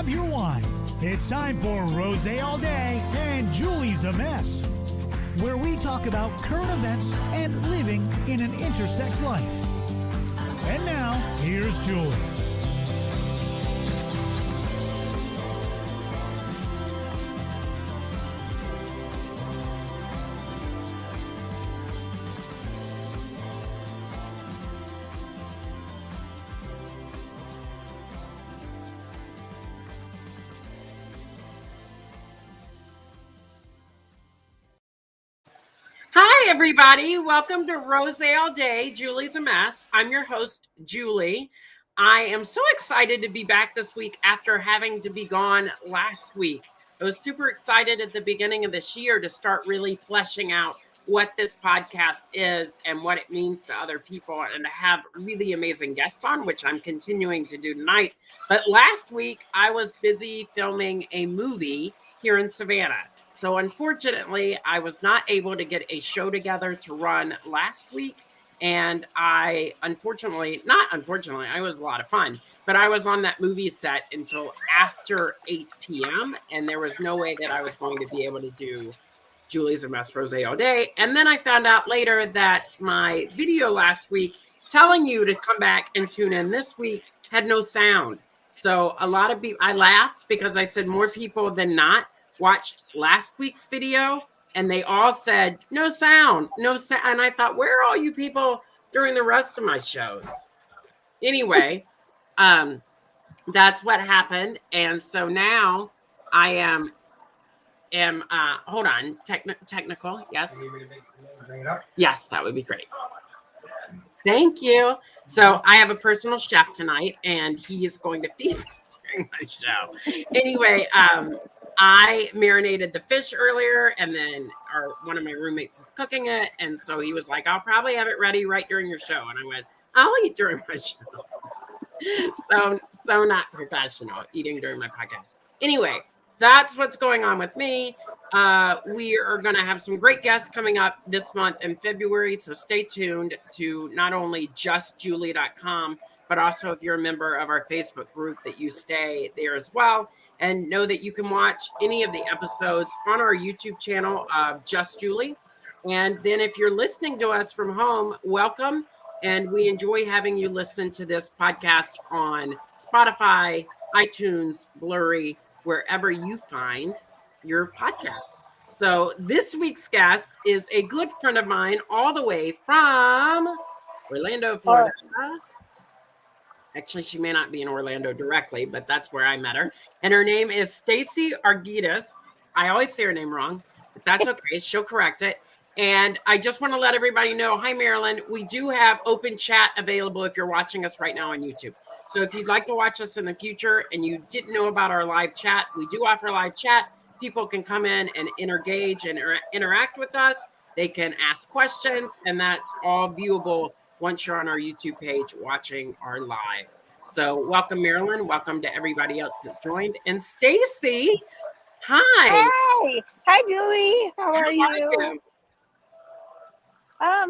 grab your wine. It's time for Rosé All Day and Juleigh's a Mess, where we talk about current events and living in an intersex life. And now, here's Juleigh. Hi, everybody. Welcome to Rosé All Day, Juleigh's a Mess. I'm your host, Juleigh. I am so excited to be back this week after having to be gone last week. I was super excited at the beginning of this year to start really fleshing out what this podcast is and what it means to other people, and to have really amazing guests on, which I'm continuing to do tonight. But last week, I was busy filming a movie here in Savannah. So unfortunately, I was not able to get a show together to run last week. And it was a lot of fun, but I was on that movie set until after 8 p.m. And there was no way that I was going to be able to do Juleigh's a Mess Rosé All Day. And then I found out later that my video last week telling you to come back and tune in this week had no sound. So a lot of people, I laughed because I said more people than not watched last week's video, and they all said no sound. And I thought, where are all you people during the rest of my shows? Anyway, that's what happened. And so now I am hold on, technical. Yes. Bring it up. Yes, that would be great. Thank you. So I have a personal chef tonight, and he is going to feed me during my show. Anyway, I marinated the fish earlier, and then one of my roommates is cooking it. And so he was like, I'll probably have it ready right during your show. And I went, I'll eat during my show. So not professional, eating during my podcast. Anyway, that's what's going on with me. We are going to have some great guests coming up this month in February. So stay tuned to not only justjuleigh.com, but also if you're a member of our Facebook group, that you stay there as well. And know that you can watch any of the episodes on our YouTube channel of Just Juleigh. And then if you're listening to us from home, welcome. And we enjoy having you listen to this podcast on Spotify, iTunes, Blurry, wherever you find your podcast. So this week's guest is a good friend of mine all the way from Orlando, Florida. Actually, she may not be in Orlando directly, but that's where I met her. And her name is Stacey Arguedas. I always say her name wrong, but that's okay. She'll correct it. And I just want to let everybody know, hi, Marilyn. We do have open chat available if you're watching us right now on YouTube. So if you'd like to watch us in the future and you didn't know about our live chat, we do offer live chat. People can come in and engage and interact with us. They can ask questions, and that's all viewable once you're on our YouTube page watching our live. So welcome, Marilyn. Welcome to everybody else that's joined. And Stacey, hi. Hi, Juleigh. How are you?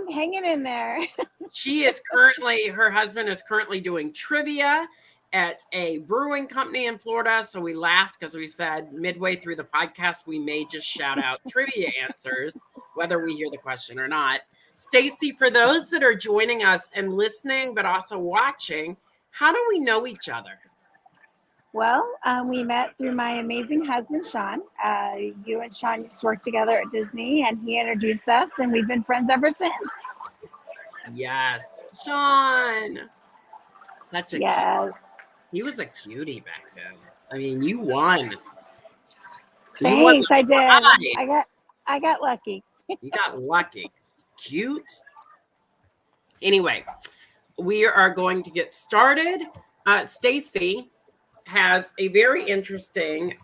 Hanging in there. Her husband is currently doing trivia at a brewing company in Florida. So we laughed because we said midway through the podcast, we may just shout out trivia answers, whether we hear the question or not. Stacey, for those that are joining us and listening, but also watching, how do we know each other? Well, we met through my amazing husband, Sean. You and Sean used to work together at Disney, and he introduced us, and we've been friends ever since. Yes. Sean. Such a yes. He was a cutie back then. I mean, you won. Thanks, I did. I got lucky. You got lucky. Cute. Anyway, we are going to get started. Stacey has a very interesting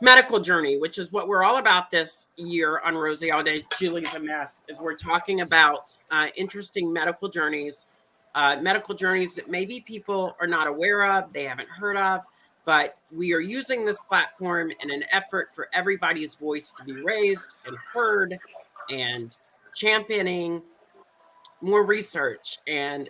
medical journey, which is what we're all about this year on Rosé All Day, Juleigh's a Mess, is we're talking about interesting medical journeys that maybe people are not aware of, they haven't heard of, but we are using this platform in an effort for everybody's voice to be raised and heard, and championing more research and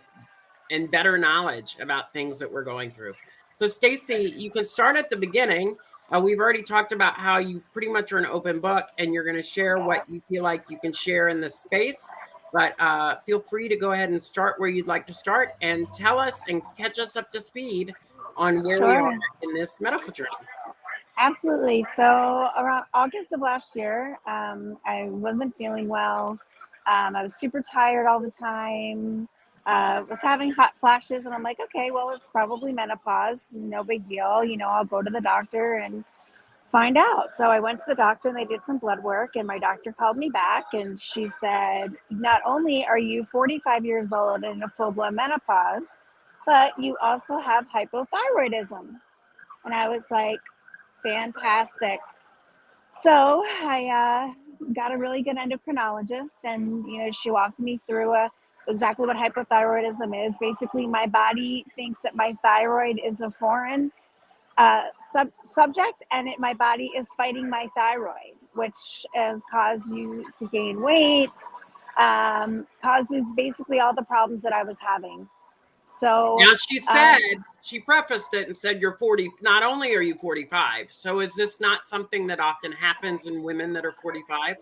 better knowledge about things that we're going through. So Stacey, you can start at the beginning. We've already talked about how you pretty much are an open book and you're going to share what you feel like you can share in this space. But feel free to go ahead and start where you'd like to start and tell us and catch us up to speed on where we are Sure. in this medical journey. Absolutely. So around August of last year, I wasn't feeling well. I was super tired all the time. Was having hot flashes, and I'm like, okay, well, it's probably menopause. No big deal. I'll go to the doctor and find out. So I went to the doctor, and they did some blood work, and my doctor called me back, and she said, not only are you 45 years old and in a full-blown menopause, but you also have hypothyroidism. And I was like, fantastic. So I got a really good endocrinologist, and she walked me through exactly what hypothyroidism is. Basically, my body thinks that my thyroid is a foreign subject, and my body is fighting my thyroid, which has caused you to gain weight, causes basically all the problems that I was having. So now she prefaced it and said you're 40. Not only are you 45, so is this not something that often happens in women that are 45?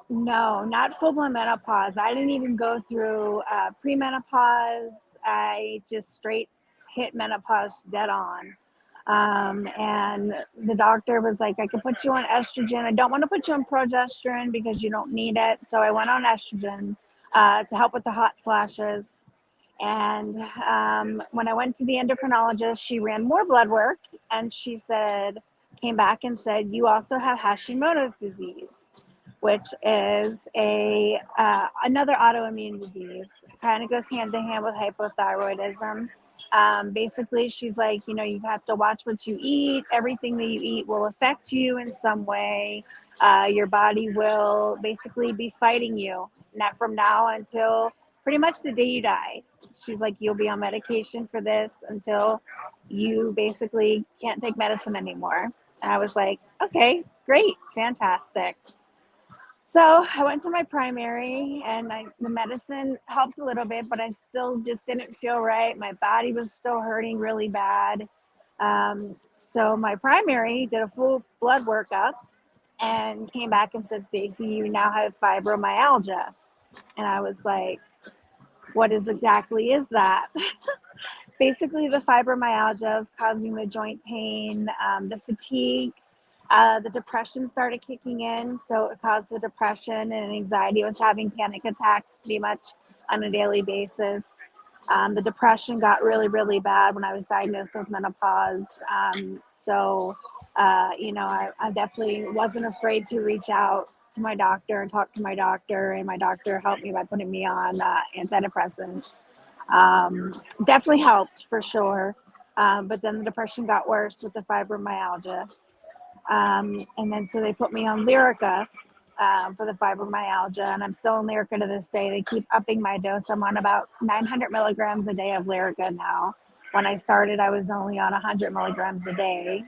No, not full-blown menopause. I didn't even go through premenopause. I just straight hit menopause dead on. And the doctor was like, I can put you on estrogen. I don't want to put you on progesterone because you don't need it. So I went on estrogen to help with the hot flashes. And when I went to the endocrinologist, she ran more blood work, and she came back and said, you also have Hashimoto's disease, which is another autoimmune disease. Kind of goes hand in hand with hypothyroidism. Basically, she's like, you have to watch what you eat. Everything that you eat will affect you in some way. Your body will basically be fighting you, not from now until pretty much the day you die. She's like, you'll be on medication for this until you basically can't take medicine anymore. And I was like, okay, great, fantastic. So I went to my primary, and the medicine helped a little bit, but I still just didn't feel right. My body was still hurting really bad. So my primary did a full blood workup and came back and said, Stacey, you now have fibromyalgia. And I was like, what exactly is that? Basically, the fibromyalgia is causing the joint pain, the fatigue, the depression started kicking in. So it caused the depression and anxiety. I was having panic attacks pretty much on a daily basis. The depression got really, really bad when I was diagnosed with menopause. I definitely wasn't afraid to reach out to my doctor and talk to my doctor, and my doctor helped me by putting me on antidepressants. Definitely helped for sure. But then the depression got worse with the fibromyalgia. And then so they put me on Lyrica for the fibromyalgia, and I'm still on Lyrica to this day. They keep upping my dose. I'm on about 900 milligrams a day of Lyrica now. When I started, I was only on 100 milligrams a day.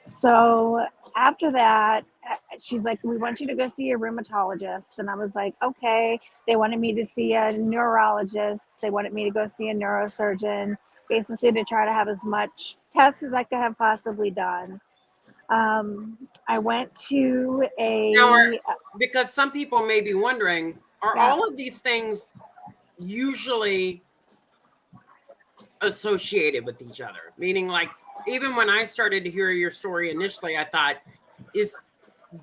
So after that, she's like, we want you to go see a rheumatologist. And I was like, okay. They wanted me to see a neurologist. They wanted me to go see a neurosurgeon, basically to try to have as much tests as I could have possibly done. I went to because some people may be wondering, are all of these things usually associated with each other? Meaning, like, even when I started to hear your story initially, I thought,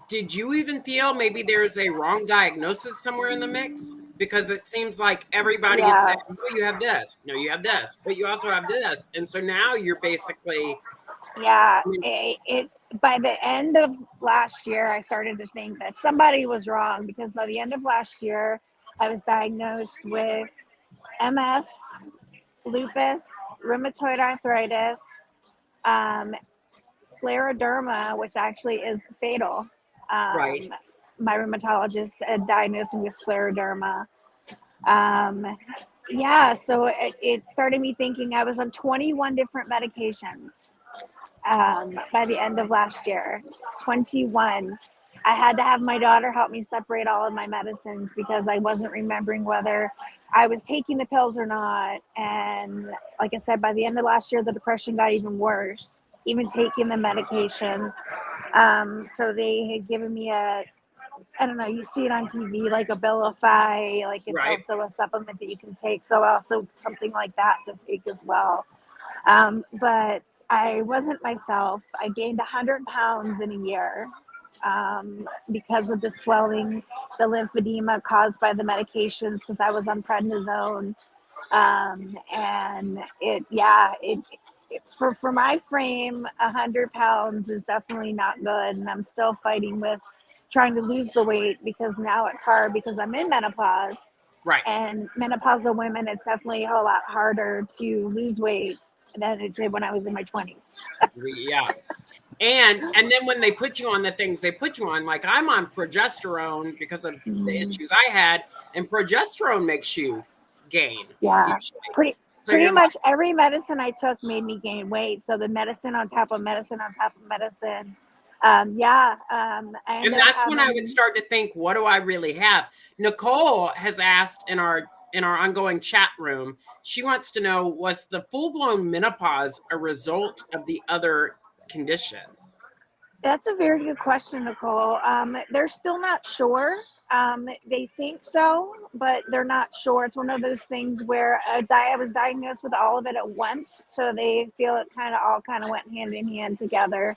did you even feel maybe there's a wrong diagnosis somewhere in the mix? Because it seems like everybody is saying, oh, you have this, no, you have this, but you also have this. And so now you're basically... Yeah, by the end of last year, I started to think that somebody was wrong, because by the end of last year, I was diagnosed with MS, lupus, rheumatoid arthritis, scleroderma, which actually is fatal. Right. My rheumatologist had diagnosed me with scleroderma. So it started me thinking I was on 21 different medications by the end of last year. 21. I had to have my daughter help me separate all of my medicines because I wasn't remembering whether I was taking the pills or not. And like I said, by the end of last year, the depression got even worse, even taking the medication. So they had given me I don't know, you see it on TV, like Abilify, like it's Right. also a supplement that you can take. So also something like that to take as well. But I wasn't myself. I gained 100 pounds in a year because of the swelling, the lymphedema caused by the medications because I was on prednisone. And for my frame, 100 pounds is definitely not good. And I'm still fighting with trying to lose the weight because now it's hard because I'm in menopause. Right. And menopausal women, it's definitely a whole lot harder to lose weight than it did when I was in my 20s. Yeah. And then when they put you on the things they put you on, like I'm on progesterone because of the issues I had, and progesterone makes you gain. Yeah. Usually. Pretty much every medicine I took made me gain weight. So the medicine on top of medicine on top of medicine. And that's when I would start to think, what do I really have? Nicole has asked in our ongoing chat room, she wants to know, was the full-blown menopause a result of the other conditions? That's a very good question, Nicole. They're still not sure. They think so, but they're not sure. It's one of those things where I was diagnosed with all of it at once, so they feel it all went hand in hand together.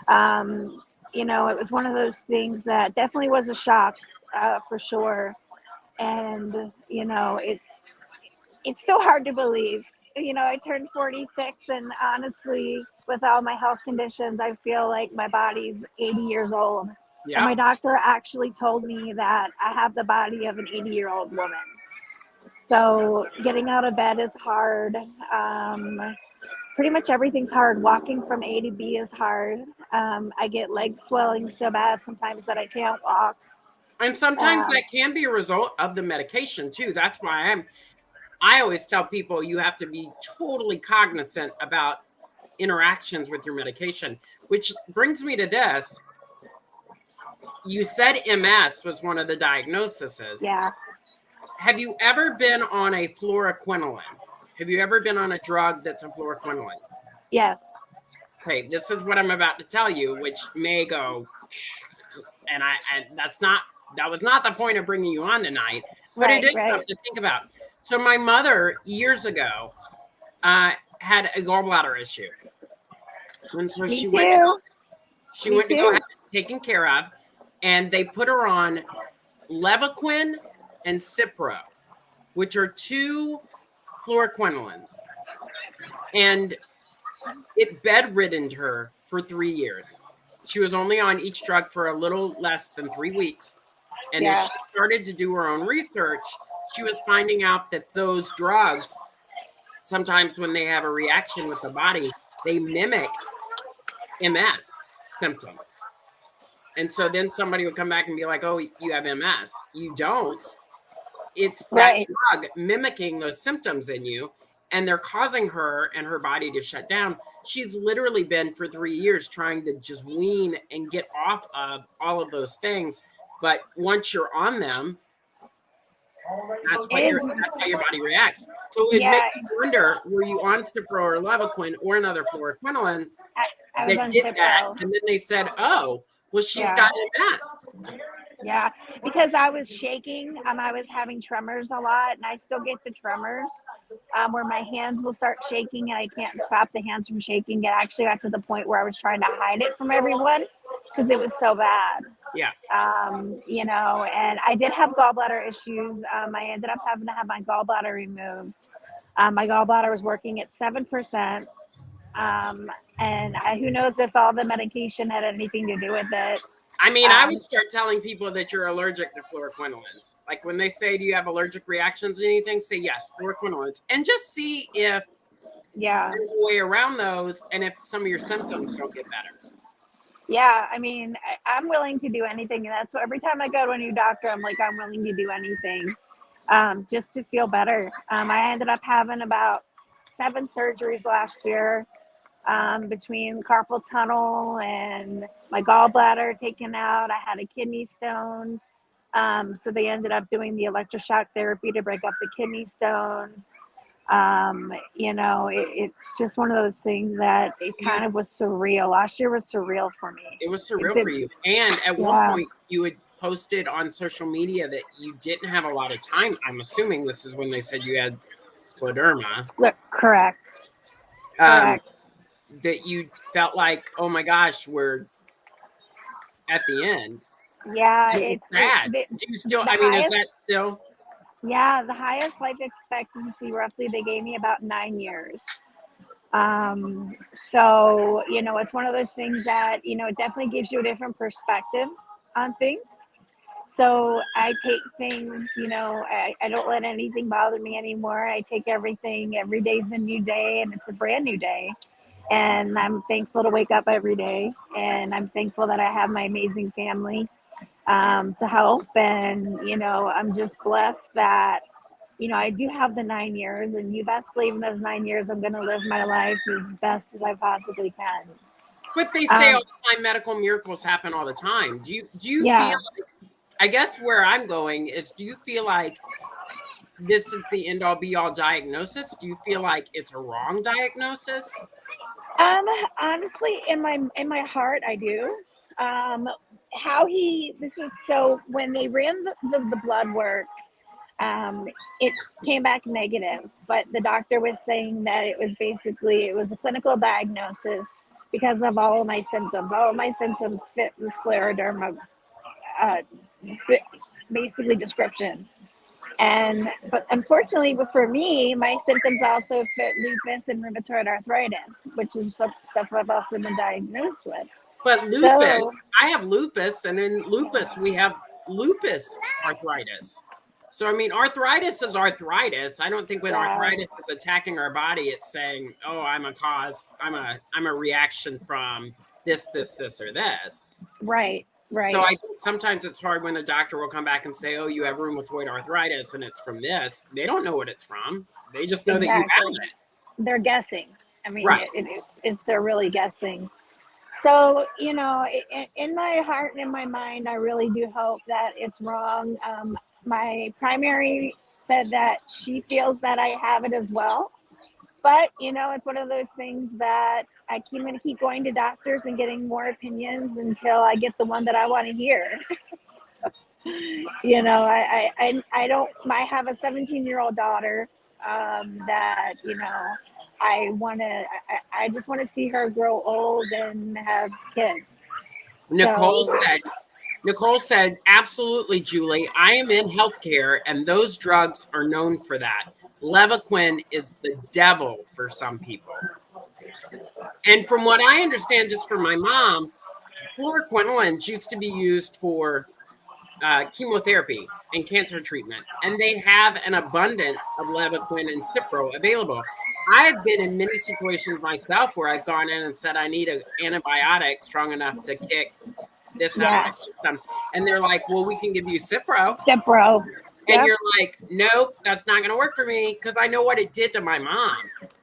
It was one of those things that definitely was a shock, for sure. And it's still hard to believe. I turned 46, and honestly, with all my health conditions, I feel like my body's 80 years old. Yeah. And my doctor actually told me that I have the body of an 80-year-old woman. So getting out of bed is hard. Pretty much everything's hard. Walking from A to B is hard. I get leg swelling so bad sometimes that I can't walk. And sometimes that can be a result of the medication too. That's why I always tell people you have to be totally cognizant about interactions with your medication, which brings me to this. You said MS was one of the diagnoses. Yeah. Have you ever been on a fluoroquinolone? Have you ever been on a drug that's a fluoroquinolone? Yes. Okay, this is what I'm about to tell you, which may go, and that was not the point of bringing you on tonight, but it is something to think about. So my mother, years ago, had a gallbladder issue. And so she went to go have it taken care of, and they put her on Levaquin and Cipro, which are two fluoroquinolones. And it bedriddened her for 3 years. She was only on each drug for a little less than 3 weeks. And as she started to do her own research, she was finding out that those drugs, sometimes when they have a reaction with the body, they mimic MS symptoms. And so then somebody would come back and be like, oh, you have MS. You don't. It's that drug mimicking those symptoms in you, and they're causing her and her body to shut down. She's literally been for 3 years trying to just wean and get off of all of those things. But once you're on them, that's how your body reacts. So it makes you wonder, were you on Cipro or Levaquin or another fluoroquinolone that did that? And then they said, oh, well, she's got MS. Yeah, because I was shaking. I was having tremors a lot, and I still get the tremors where my hands will start shaking and I can't stop the hands from shaking. It actually got to the point where I was trying to hide it from everyone because it was so bad. Yeah. And I did have gallbladder issues. I ended up having to have my gallbladder removed. My gallbladder was working at 7%. And who knows if all the medication had anything to do with it. I mean, I would start telling people that you're allergic to fluoroquinolones. Like when they say, do you have allergic reactions to anything? Say yes, fluoroquinolones. And just see if there's a way around those and if some of your symptoms don't get better. Yeah, I mean, I'm willing to do anything. And that's every time I go to a new doctor, I'm like, I'm willing to do anything just to feel better. I ended up having about 7 surgeries last year. Between carpal tunnel and my gallbladder taken out. I had a kidney stone. So they ended up doing the electroshock therapy to break up the kidney stone. It's just one of those things that it kind of was surreal. Last year was surreal for me. It was surreal for you. And at one point you had posted on social media that you didn't have a lot of time. I'm assuming this is when they said you had scleroderma. Correct. That you felt like, oh my gosh, we're at the end. Yeah, it's sad. Do you still, is that still? Yeah, the highest life expectancy, roughly, they gave me about 9 years. So, it's one of those things that, it definitely gives you a different perspective on things. So I take things, I don't let anything bother me anymore. I take everything, every day's a new day, and it's a brand new day. And I'm thankful to wake up every day. And I'm thankful that I have my amazing family to help. And, I'm just blessed that, I do have the 9 years, and you best believe in those 9 years, I'm going to live my life as best as I possibly can. But they say all the time, medical miracles happen all the time. Do you feel like, I guess where I'm going is, do you feel like this is the end all be all diagnosis? Do you feel like it's a wrong diagnosis? Honestly, in my heart, I do. So when they ran the blood work, it came back negative, but the doctor was saying that it was a clinical diagnosis because of all of my symptoms. All of my symptoms fit the scleroderma, basically description. But unfortunately, for me, my symptoms also fit lupus and rheumatoid arthritis, which is stuff I've also been diagnosed with. But lupus, I have lupus, and in lupus, we have lupus arthritis. So, arthritis is arthritis. I don't think when arthritis is attacking our body, it's saying, oh, I'm a cause, I'm a reaction from this, or this. Right. So I think sometimes it's hard when a doctor will come back and say, oh, you have rheumatoid arthritis and it's from this. They don't know what it's from. They just know that you have it. They're guessing. They're really guessing. So, in my heart and in my mind, I really do hope that it's wrong. My primary said that she feels that I have it as well. But, it's one of those things that I'm going to keep going to doctors and getting more opinions until I get the one that I want to hear. I have a 17-year-old daughter that, I just want to see her grow old and have kids. Nicole said, absolutely, Julie. I am in healthcare, and those drugs are known for that. Levaquin is the devil for some people. And from what I understand, just from my mom, fluoroquinolones used to be used for chemotherapy and cancer treatment, and they have an abundance of Levaquin and Cipro available. I have been in many situations myself where I've gone in and said, I need an antibiotic strong enough to kick this out of my system. And they're like, well, we can give you Cipro. And you're like, nope, that's not going to work for me, because I know what it did to my mom.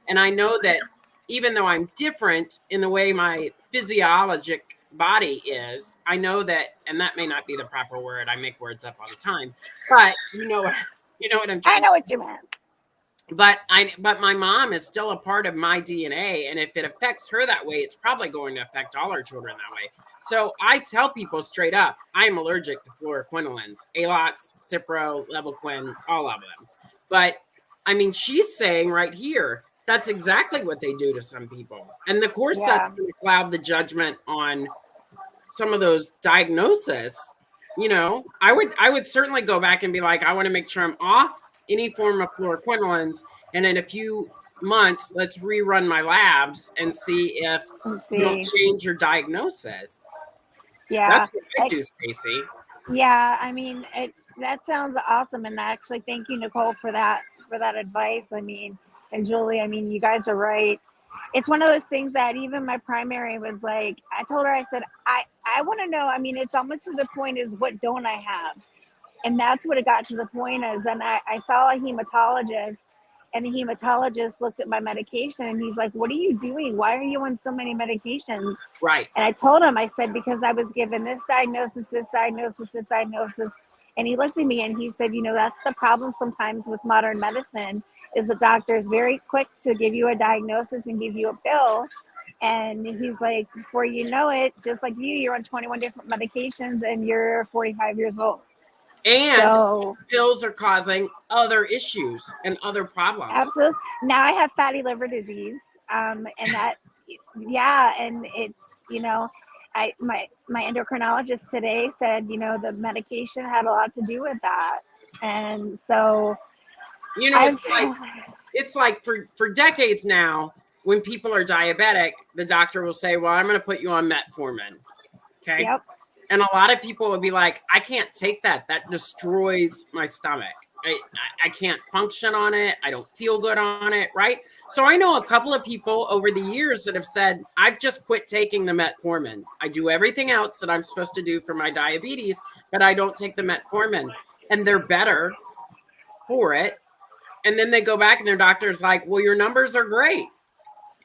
And I know that even though I'm different in the way my physiologic body is, I know that, and that may not be the proper word. I make words up all the time, but you know what I'm trying. I know what you meant. But my mom is still a part of my DNA. And if it affects her that way, it's probably going to affect all our children that way. So I tell people straight up, I'm allergic to fluoroquinolones, Alox, Cipro, Levaquin, all of them. But she's saying right here, that's exactly what they do to some people. And of course, that's going to cloud the judgment on some of those diagnoses. I would certainly go back and be like, I want to make sure I'm off any form of fluoroquinolones, and in a few months, let's rerun my labs and see if you don't change your diagnosis. Yeah, that's what I do, Stacey. Yeah, that sounds awesome, and actually, thank you, Nicole, for that advice. And Julie, you guys are right. It's one of those things that even my primary was like, I told her, I said, I want to know. It's almost to the point is, what don't I have? And that's what it got to the point is. And I saw a hematologist, and the hematologist looked at my medication, and he's like, what are you doing? Why are you on so many medications? Right. And I told him, I said, because I was given this diagnosis, this diagnosis, this diagnosis. And he looked at me and he said, that's the problem sometimes with modern medicine is the doctor is very quick to give you a diagnosis and give you a pill. And he's like, before you know it, just like you're on 21 different medications and you're 45 years old. And so, pills are causing other issues and other problems. Absolutely. Now I have fatty liver disease. And that, and it's, my endocrinologist today said, the medication had a lot to do with that. And so, it's like for decades now, when people are diabetic, the doctor will say, well, I'm going to put you on metformin. Okay. Yep. And a lot of people would be like, I can't take that. That destroys my stomach. I can't function on it. I don't feel good on it. Right. So I know a couple of people over the years that have said, I've just quit taking the metformin. I do everything else that I'm supposed to do for my diabetes, but I don't take the metformin. And they're better for it. And then they go back and their doctor's like, well, your numbers are great.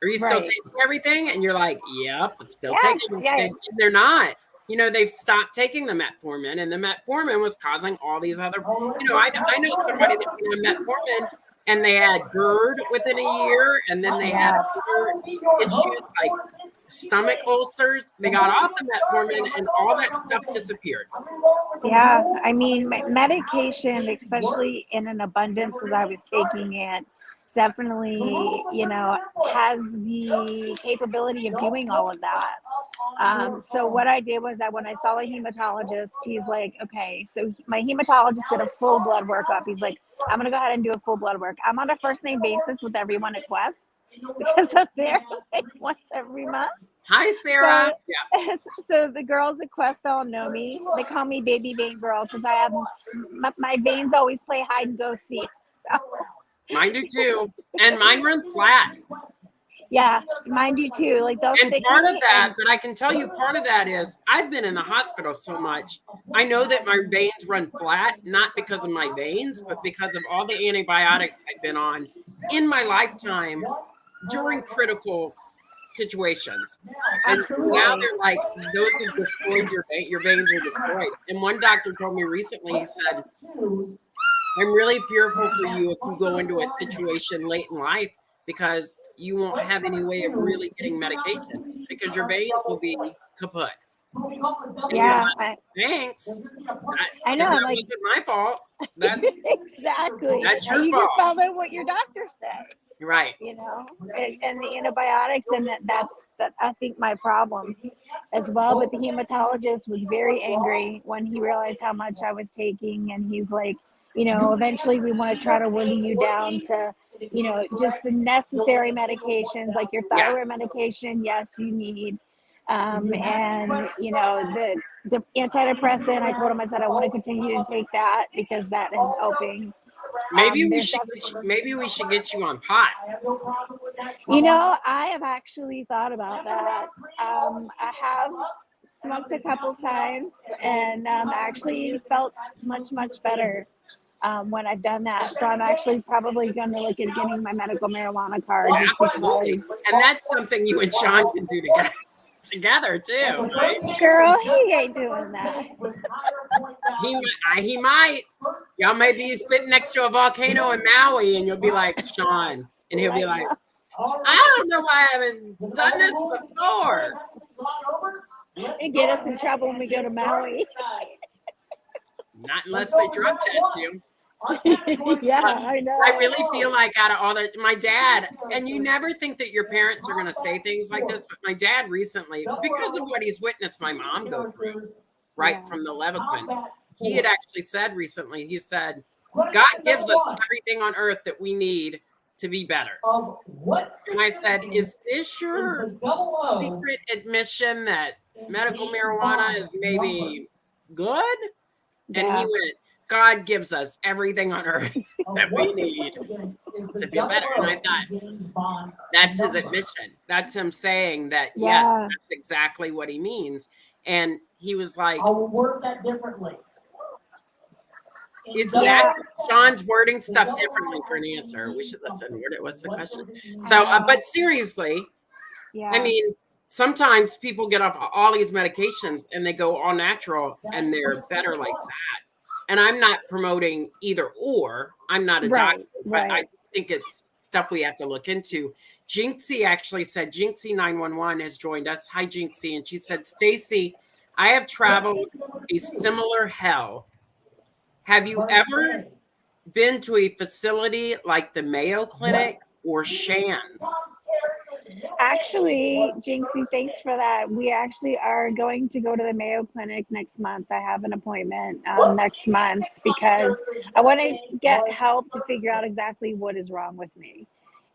Are you still taking everything? And you're like, yep, I'm still taking everything. And they're not. They've stopped taking the metformin, and the metformin was causing all these other, I know somebody that went on metformin and they had GERD within a year, and then they had other issues like stomach ulcers. They got off the metformin and all that stuff disappeared. Yeah, I mean, medication, especially in an abundance as I was taking it, definitely, has the capability of doing all of that. So what I did was that when I saw a hematologist, he's like, okay, so my hematologist did a full blood workup. He's like, I'm going to go ahead and do a full blood work. I'm on a first name basis with everyone at Quest because I'm there like once every month. Hi, Sarah. So the girls at Quest all know me. They call me Baby Vein Girl because I have my veins always play hide and go seek. So. Mine do too, and mine run flat. Yeah, mine do too. Like those. And part of that, but I can tell you, part of that is I've been in the hospital so much. I know that my veins run flat, not because of my veins, but because of all the antibiotics I've been on in my lifetime during critical situations. And now they're like, those have destroyed your veins are destroyed. And one doctor told me recently, he said, I'm really fearful for you if you go into a situation late in life because you won't have any way of really getting medication because your veins will be kaput. Like, thanks. I know. That wasn't my fault. Exactly. That's your fault. You just follow what your doctor said. Right. And the antibiotics, and that's I think my problem as well. But the hematologist was very angry when he realized how much I was taking, and he's like, eventually we want to try to whittle you down to, just the necessary medications, like your thyroid medication. Yes, you need. And, the antidepressant, I told him, I said, I want to continue to take that because that is helping. Maybe we should get you on pot. I have actually thought about that. I have smoked a couple times and actually felt much, much better when I've done that. So I'm actually probably going to look at getting my medical marijuana card. Absolutely. And that's something you and Sean can do together too, right? Girl, he ain't doing that. He might. Y'all may be sitting next to a volcano in Maui, and you'll be like, Sean, and he'll be like, I don't know why I haven't done this before. And get us in trouble when we go to Maui. Not unless they drug test you. Yeah, I know. I really feel like out of all that, my dad, and you never think that your parents are going to say things like this, but my dad recently, because of what he's witnessed my mom go through, from the Levaquin, he had actually said recently, he said, God gives us everything on earth that we need to be better. And I said, is this your secret admission that medical marijuana is maybe good? And he went, God gives us everything on earth that we need to feel better. And I thought, that's his admission. That's him saying that, yes, that's exactly what he means. And he was like, I will word that differently. It's natural. Sean's wording stuff differently for an answer. We should listen. What's the question? So, but seriously, I mean, sometimes people get off all these medications and they go all natural and they're better like that. and I'm not promoting either or. I'm not a doctor, but I think it's stuff we have to look into. Jinxie actually said, Jinxie 911 has joined us. Hi, Jinxie. And she said, Stacey, I have traveled a similar hell. Have you ever been to a facility like the Mayo Clinic or Shands? Actually, Jinxie, thanks for that. We actually are going to go to the Mayo Clinic next month. I have an appointment next month because I want to get help to figure out exactly what is wrong with me.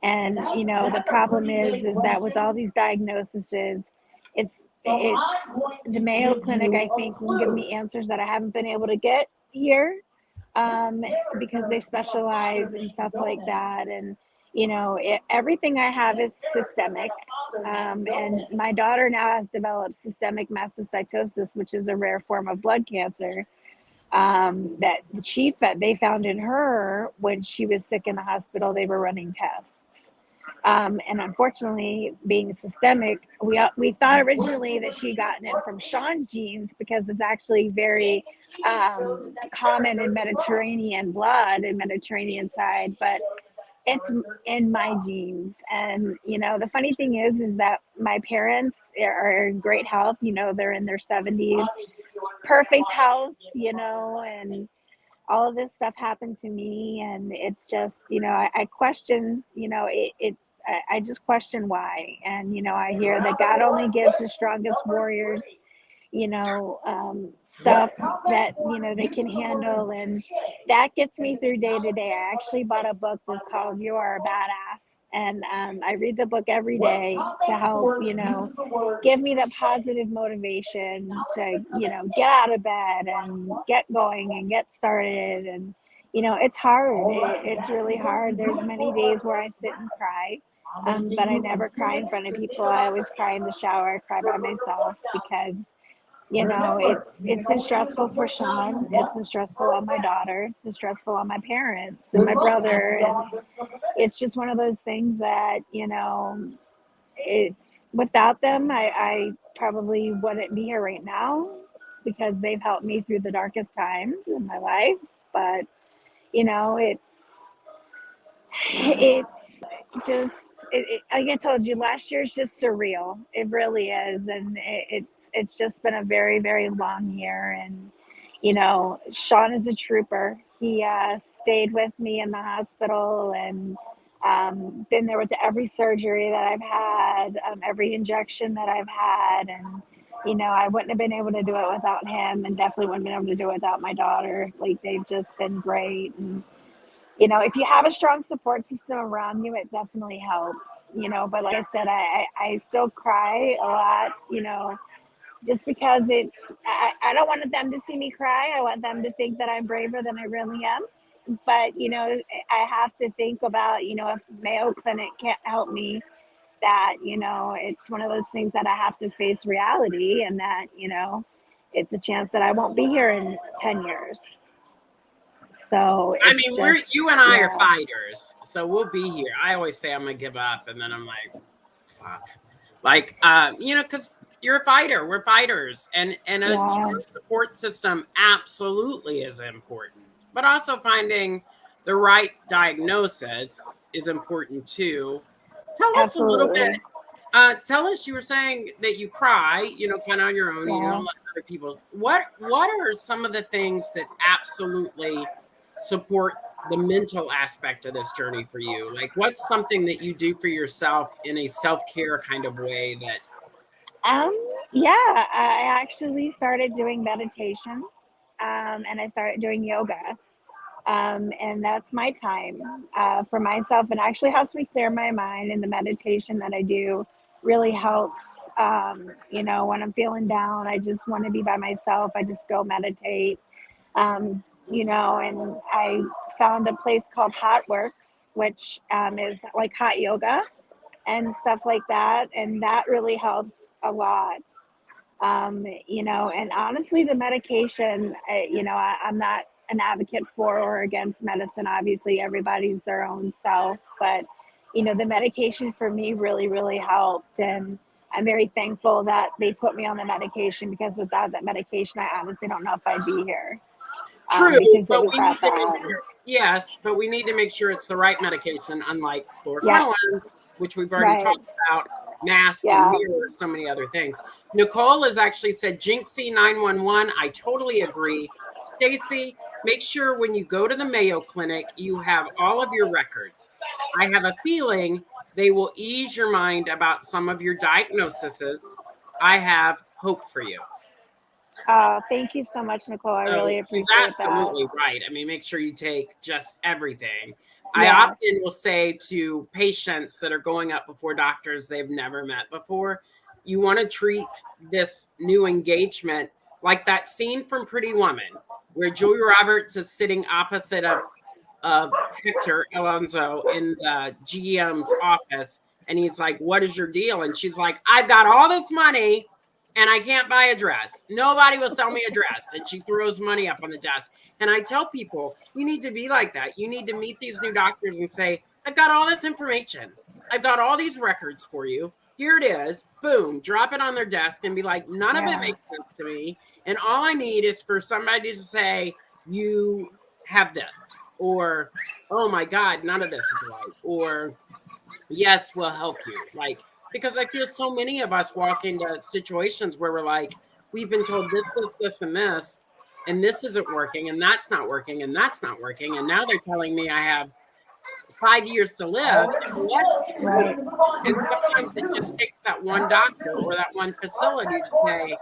And you know, the problem is that with all these diagnoses, it's the Mayo Clinic. I think will give me answers that I haven't been able to get here because they specialize in stuff like that. And you know, everything I have is systemic. And my daughter now has developed systemic mastocytosis, which is a rare form of blood cancer that they found in her when she was sick in the hospital. They were running tests. And unfortunately, being systemic, we thought originally that she gotten it from Sean's genes because it's actually very common in Mediterranean blood and Mediterranean side, but it's in my genes. And you know, the funny thing is that my parents are in great health. You know, they're in their 70s, perfect health, you know, and all of this stuff happened to me. And it's just, you know, I question, you know, I just question why. And you know, I hear that God only gives the strongest warriors, you know, stuff that, you know, they can handle. And that gets me through day to day. I actually bought a book called You Are a Badass. And I read the book every day to help, you know, give me the positive motivation to, you know, get out of bed and get going and get started. And, you know, it's hard. It's really hard. There's many days where I sit and cry. But I never cry in front of people. I always cry in the shower. I cry by myself because, you know, it's been stressful for Sean. It's been stressful on my daughter. It's been stressful on my parents and my brother. And it's just one of those things that, you know, it's without them, I probably wouldn't be here right now because they've helped me through the darkest times in my life. But, you know, it's just, like I told you, last year's just surreal. It really is. And it's just been a very, very long year. And, you know, Sean is a trooper. He stayed with me in the hospital and been there with every surgery that I've had, every injection that I've had. And, you know, I wouldn't have been able to do it without him, and definitely wouldn't have been able to do it without my daughter. Like, they've just been great. And, you know, if you have a strong support system around you, it definitely helps, you know. But like I said, I still cry a lot, you know, just because I don't want them to see me cry. I want them to think that I'm braver than I really am. But, you know, I have to think about, you know, if Mayo Clinic can't help me, that, you know, it's one of those things that I have to face reality, and that, you know, it's a chance that I won't be here in 10 years. So I it's mean, just, you and I yeah. are fighters, so we'll be here. I always say I'm gonna give up, and then I'm like, fuck. Like, you know, because you're a fighter. We're fighters, and a strong support system absolutely is important. But also finding the right diagnosis is important too. Tell us a little bit. Tell us, you were saying that you cry, you know, kind of on your own. You don't let other people. What are some of the things that absolutely support the mental aspect of this journey for you? Like, what's something that you do for yourself in a self-care kind of way that Yeah, I actually started doing meditation, and I started doing yoga. And that's my time for myself, and actually helps me clear my mind. And the meditation that I do really helps. You know, when I'm feeling down, I just want to be by myself. I just go meditate. You know, and I found a place called Hot Works, which is like hot yoga and stuff like that. And that really helps a lot. You know, and honestly, the medication, you know, I'm not an advocate for or against medicine. Obviously, everybody's their own self, but, you know, the medication for me really, really helped. And I'm very thankful that they put me on the medication, because without that medication, I honestly don't know if I'd be here. True, because it but was we that need to make bad. sure, yes, but we need to make sure it's the right medication, unlike Yeah. fluoroquinolones, which we've already Right. talked about, mask Yeah. and mirror, so many other things. Nicole has actually said Jinxie 911. I totally agree. Stacey, make sure when you go to the Mayo Clinic, you have all of your records. I have a feeling they will ease your mind about some of your diagnoses. I have hope for you. Thank you so much, Nicole. I So really she's appreciate that. absolutely right. I mean, make sure you take just everything. I Yeah. often will say to patients that are going up before doctors they've never met before, you want to treat this new engagement like that scene from Pretty Woman, where Julia Roberts is sitting opposite of Hector Alonso in the GM's office. And he's like, "What is your deal?" And she's like, "I've got all this money and I can't buy a dress. Nobody will sell me a dress." And she throws money up on the desk. And I tell people, you need to be like that. You need to meet these new doctors and say, "I've got all this information. I've got all these records for you. Here it is." Boom, drop it on their desk and be like, "None of it makes sense to me. And all I need is for somebody to say, you have this." Or, "Oh my God, none of this is right." Or, "Yes, we'll help you." Like, because I feel so many of us walk into situations where we're like, we've been told this, and this isn't working, and that's not working, and that's not working. And now they're telling me I have 5 years to live. And what's true? Right. And sometimes it just takes that one doctor or that one facility to say,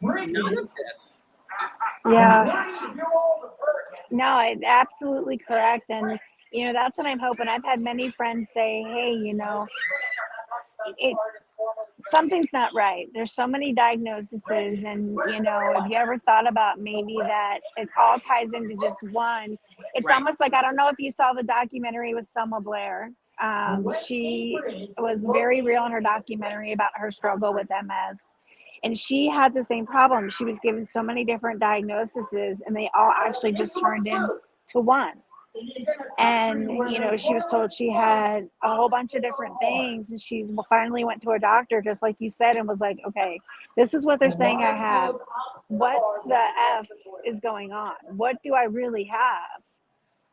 none of this. Yeah. No, it's absolutely correct. And, that's what I'm hoping. I've had many friends say, hey, it something's not right. There's so many diagnoses. And, have you ever thought about maybe that it all ties into just one? It's Right. almost like, I don't know if you saw the documentary with Selma Blair. She was very real in her documentary about her struggle with MS. And she had the same problem. She was given so many different diagnoses, and they all actually just turned into one. And, she was told she had a whole bunch of different things. And she finally went to a doctor, just like you said, and was like, okay, this is what they're saying I have. What the F is going on? What do I really have?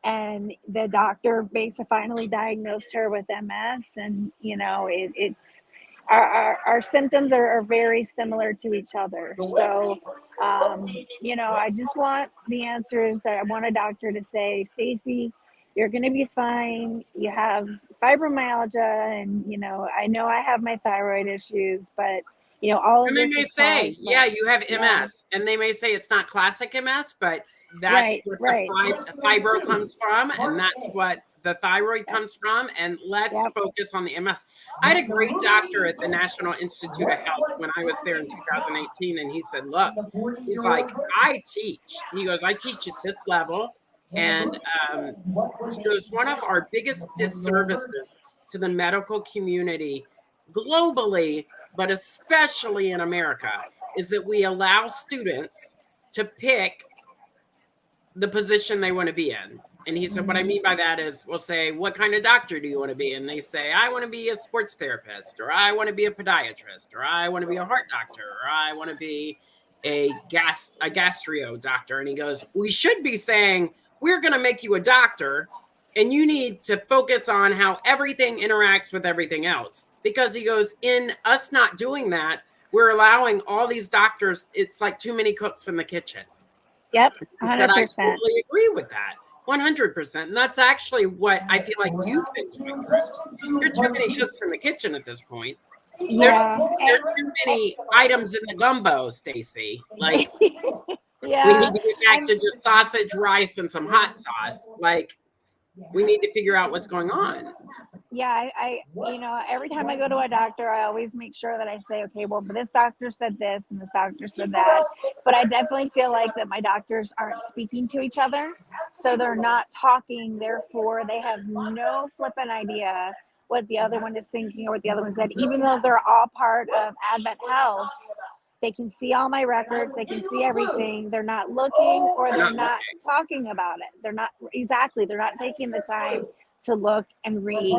And the doctor basically finally diagnosed her with MS. And, it's our symptoms are very similar to each other. So, I just want the answers. I want a doctor to say, Stacey, you're going to be fine. You have fibromyalgia, and, I know I have my thyroid issues, but, all of And they this may is say, caused by, yeah, you have yeah. MS. And they may say it's not classic MS, but that's Right, what right. the fibro comes from. And that's what the thyroid comes from. And let's Yep. focus on the MS. I had a great doctor at the National Institute of Health when I was there in 2018. And he said, look, he's like, I teach. He goes, I teach at this level. And he goes, one of our biggest disservices to the medical community globally, but especially in America, is that we allow students to pick the position they want to be in. And he said, what I mean by that is, we'll say, what kind of doctor do you want to be? And they say, I want to be a sports therapist, or I want to be a podiatrist, or I want to be a heart doctor, or I want to be a gastro doctor. And he goes, we should be saying, we're going to make you a doctor, and you need to focus on how everything interacts with everything else. Because he goes, in us not doing that, we're allowing all these doctors, it's like too many cooks in the kitchen. Yep, That I 100%. totally agree with that. 100%. And that's actually what I feel like you've been going through. There are too many cooks in the kitchen at this point. Yeah. There's too many items in the gumbo, Stacey. Like, Yeah. we need to get back to just sausage, rice, and some hot sauce. Like, we need to figure out what's going on. Yeah, I every time I go to a doctor, I always make sure that I say, okay, well, this doctor said this and this doctor said that. But I definitely feel like that my doctors aren't speaking to each other. So they're not talking. Therefore, they have no flippant idea what the other one is thinking or what the other one said, even though they're all part of Advent Health. They can see all my records. They can see everything. They're not looking, or they're not talking about it. They're not taking the time to look and read.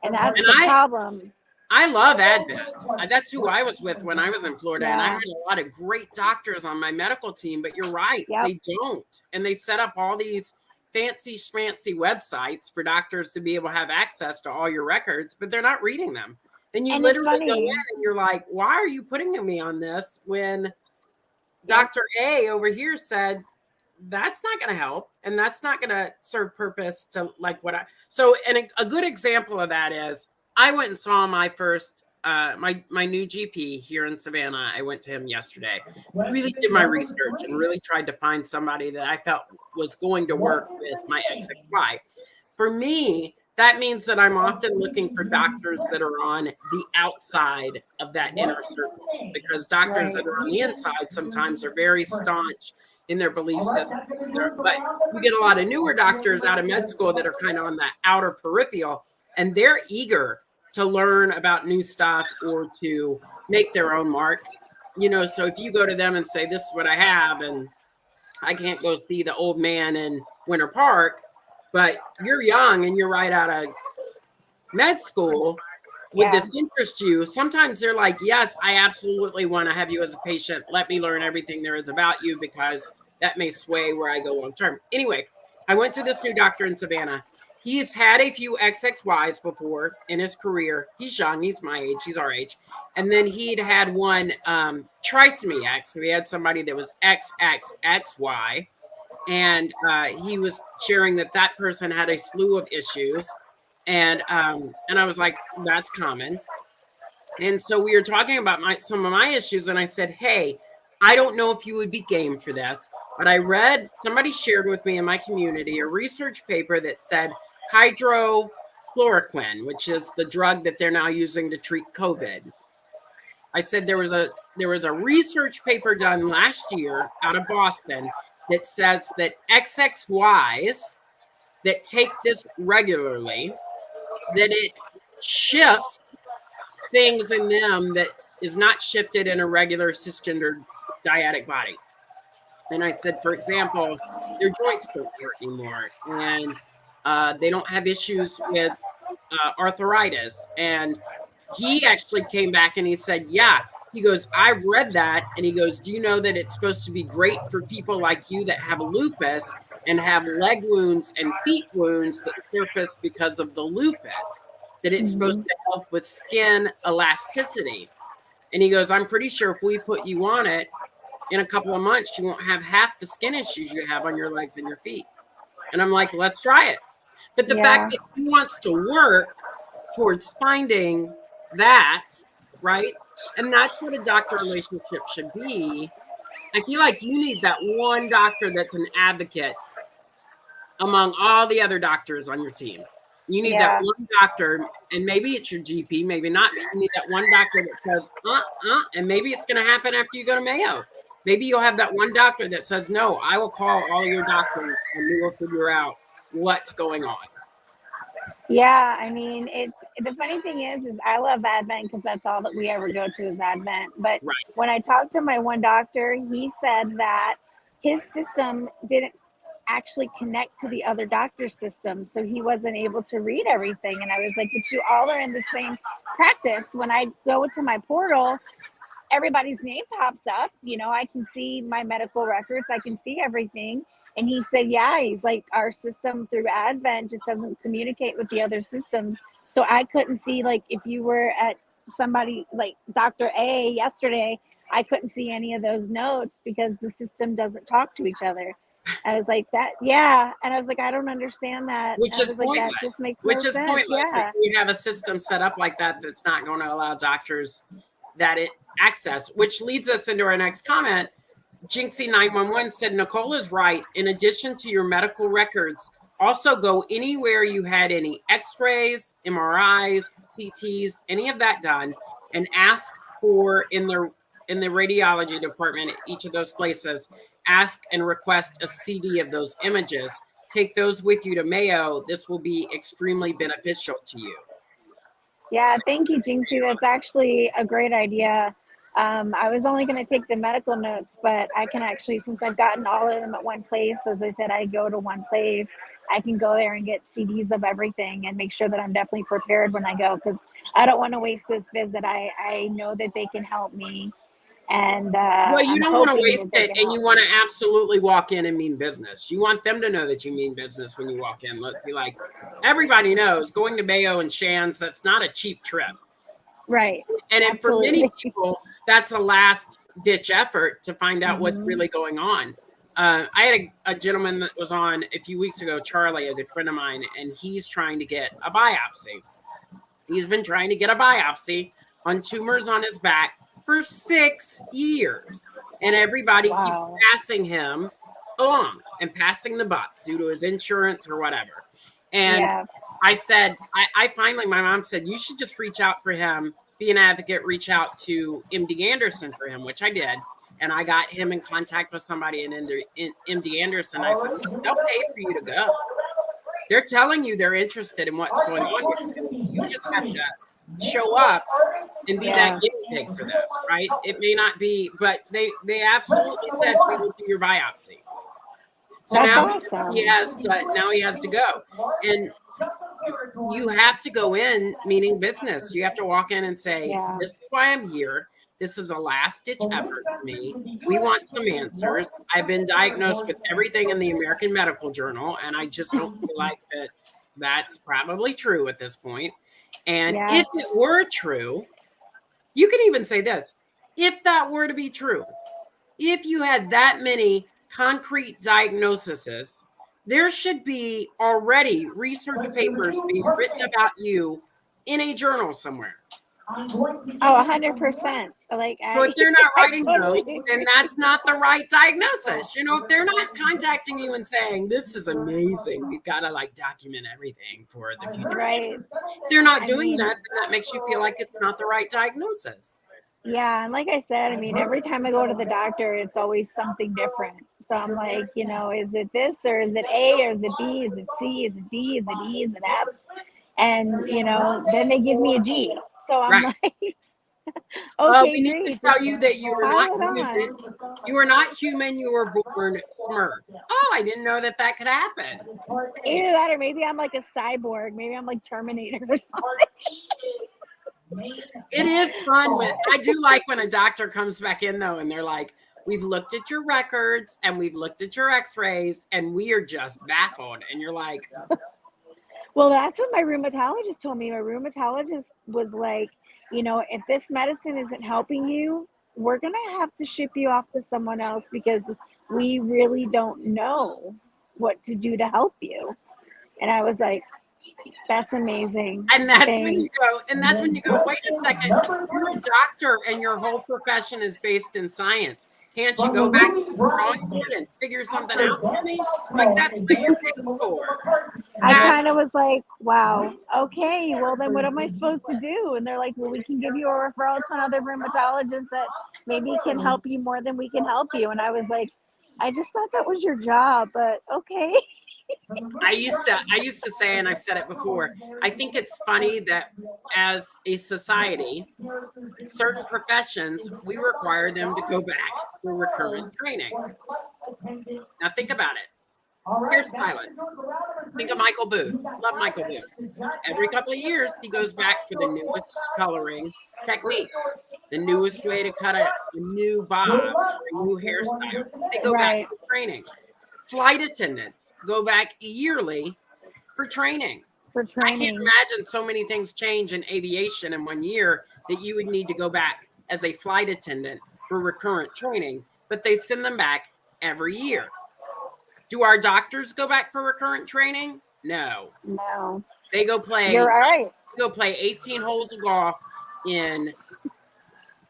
And that's the problem. I love Advent. That's who I was with when I was in Florida. And I had a lot of great doctors on my medical team, but you're right. Yep. They don't. And they set up all these fancy schmancy websites for doctors to be able to have access to all your records, but they're not reading them. And you literally go in and you're like, why are you putting me on this when Dr. A over here said, that's not going to help. And that's not going to serve purpose to like what I, so, and a good example of that is I went and saw my first, my new GP here in Savannah. I went to him yesterday, really did my research and really tried to find somebody that I felt was going to work with my XXY. For me, that means that I'm often looking for doctors that are on the outside of that inner circle, because doctors that are on the inside sometimes are very staunch in their belief system. But you get a lot of newer doctors out of med school that are kind of on the outer peripheral, and they're eager to learn about new stuff or to make their own mark. You know, so if you go to them and say, this is what I have, and I can't go see the old man in Winter Park, but you're young and you're right out of med school, would this interest you? Sometimes they're like, yes, I absolutely want to have you as a patient. Let me learn everything there is about you, because that may sway where I go long term. Anyway, I went to this new doctor in Savannah. He's had a few XXYs before in his career. He's young. He's my age. He's our age. And then he'd had one trisomy X. So he had somebody that was XXXY. And he was sharing that person had a slew of issues. And I was like, that's common. And so we were talking about some of my issues. And I said, hey, I don't know if you would be game for this, but I read, somebody shared with me in my community a research paper that said hydrochloroquine, which is the drug that they're now using to treat COVID. I said there was a research paper done last year out of Boston that says that XXYs that take this regularly, that it shifts things in them that is not shifted in a regular cisgender dyadic body. And I said, for example, their joints don't hurt anymore, and they don't have issues with arthritis. And he actually came back and he said, yeah, he goes, I've read that. And he goes, do you know that it's supposed to be great for people like you that have lupus and have leg wounds and feet wounds that surface because of the lupus, that it's supposed to help with skin elasticity. And he goes, I'm pretty sure if we put you on it, in a couple of months, you won't have half the skin issues you have on your legs and your feet. And I'm like, let's try it. But the fact that he wants to work towards finding that, right? And that's what a doctor relationship should be. I feel like you need that one doctor that's an advocate among all the other doctors on your team. You need that one doctor, and maybe it's your GP, maybe not. But you need that one doctor that says, and maybe it's going to happen after you go to Mayo. Maybe you'll have that one doctor that says, no, I will call all your doctors and we will figure out what's going on. Yeah, I mean, the funny thing is I love Advent because that's all that we ever go to is Advent. But when I talked to my one doctor, he said that his system didn't actually connect to the other doctor's system, so he wasn't able to read everything. And I was like, but you all are in the same practice. When I go to my portal, everybody's name pops up. You know, I can see my medical records. I can see everything. And he said, yeah, he's like, our system through Advent just doesn't communicate with the other systems. So I couldn't see, like, if you were at somebody like Dr. A yesterday, I couldn't see any of those notes because the system doesn't talk to each other. I was like, that, yeah. And I was like, I don't understand that. Which is pointless. Like, that just makes no sense. Pointless. Yeah. You have a system set up like that that's not going to allow doctors access, which leads us into our next comment. Jinxie 911 said, Nicole is right. In addition to your medical records, also go anywhere you had any x-rays, MRIs, CTs, any of that done, and ask for in the radiology department at each of those places, ask and request a CD of those images. Take those with you to Mayo. This will be extremely beneficial to you. Yeah, thank you, Jinxie. That's actually a great idea. I was only going to take the medical notes, but I can actually, since I've gotten all of them at one place, as I said, I go to one place. I can go there and get CDs of everything and make sure that I'm definitely prepared when I go, because I don't want to waste this visit. I know that they can help me. And well, you I'm don't want to hoping waste that they it, can and you help want me. to absolutely walk in and mean business. You want them to know that you mean business when you walk in. Let's be like, everybody knows going to Mayo and Shands, that's not a cheap trip. Right. And for many Absolutely. people, that's a last ditch effort to find out what's really going on. I had a gentleman that was on a few weeks ago, Charlie, a good friend of mine, and he's trying to get a biopsy. He's been trying to get a biopsy on tumors on his back for 6 years. And everybody keeps passing him along and passing the buck due to his insurance or whatever. And I said, I finally, my mom said, you should just reach out for him, be an advocate, reach out to MD Anderson for him, which I did. And I got him in contact with somebody in MD Anderson. I said, they'll pay for you to go. They're telling you they're interested in what's going on here. You just have to show up and be that guinea pig for them, right? It may not be, but they absolutely said we will do your biopsy. So he has to go. And you have to go in meaning business. You have to walk in and say, this is why I'm here. This is a last-ditch effort for me. We want some answers. I've been diagnosed with everything in the American Medical Journal, and I just don't feel like that's probably true at this point. And if it were true, you could even say this. If that were to be true, if you had that many concrete diagnoses, there should be already research papers being written about you in a journal somewhere. Oh, 100%. Like, so if they're not writing those, then that's not the right diagnosis. You know, if they're not contacting you and saying, this is amazing, we've got to like document everything for the future. Right. They're not doing that, then that makes you feel like it's not the right diagnosis. Yeah, and like I said, I mean, every time I go to the doctor, it's always something different. So I'm like, you know, is it this or is it A or is it B? Is it C? Is it D? Is it E? Is it F? And, you know, then they give me a G. So I'm like, okay, well, we need to tell you that you are not human. You are not human. You were born smurf. Oh, I didn't know that could happen. Either that or maybe I'm like a cyborg. Maybe I'm like Terminator or something. It is fun. I do like when a doctor comes back in, though, and they're like, we've looked at your records and we've looked at your x-rays and we are just baffled. And you're like... Well, that's what my rheumatologist told me. My rheumatologist was like, you know, if this medicine isn't helping you, we're going to have to ship you off to someone else because we really don't know what to do to help you. And I was like, that's amazing. And that's when you go, wait a second, you're a doctor and your whole profession is based in science. Can't you go back to the drawing board and figure something out for me? Like, that's what you're paying for. I kind of was like, wow, okay, well, then what am I supposed to do? And they're like, well, we can give you a referral to another rheumatologist that maybe can help you more than we can help you. And I was like, I just thought that was your job, but okay. I used to say, and I've said it before, I think it's funny that as a society, certain professions, we require them to go back for recurrent training. Now think about it. Hairstylist. Think of Michael Booth. Love Michael Booth. Every couple of years, he goes back for the newest coloring technique, the newest way to cut a new bob, a new hairstyle. They go back for training. Flight attendants go back yearly for training. I can't imagine so many things change in aviation in 1 year that you would need to go back as a flight attendant for recurrent training, but they send them back every year. Do our doctors go back for recurrent training? No. They go play. You're right. Go play 18 holes of golf in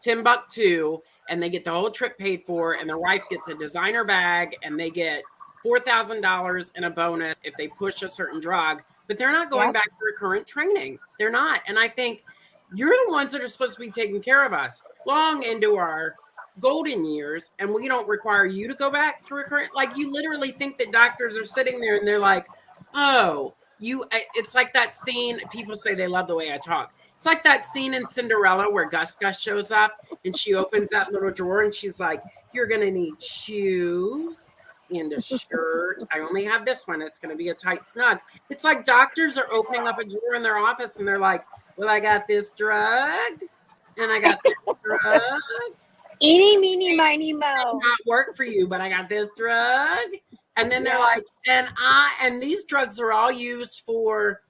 Timbuktu, and they get the whole trip paid for, and their wife gets a designer bag, and they get $4,000 in a bonus if they push a certain drug, but they're not going back to recurrent training. They're not. And I think you're the ones that are supposed to be taking care of us long into our golden years, and we don't require you to go back to recurrent. Like, you literally think that doctors are sitting there and they're like, oh, it's like that scene. People say they love the way I talk. It's like that scene in Cinderella where Gus shows up and she opens that little drawer and she's like, "You're gonna need shoes and a shirt. I only have this one. It's gonna be a tight snug." It's like doctors are opening up a drawer in their office and they're like, "Well, I got this drug and I got this drug. Eeny, meeny, miny, mo. Not work for you, but I got this drug." And then they're like, and these drugs are all used for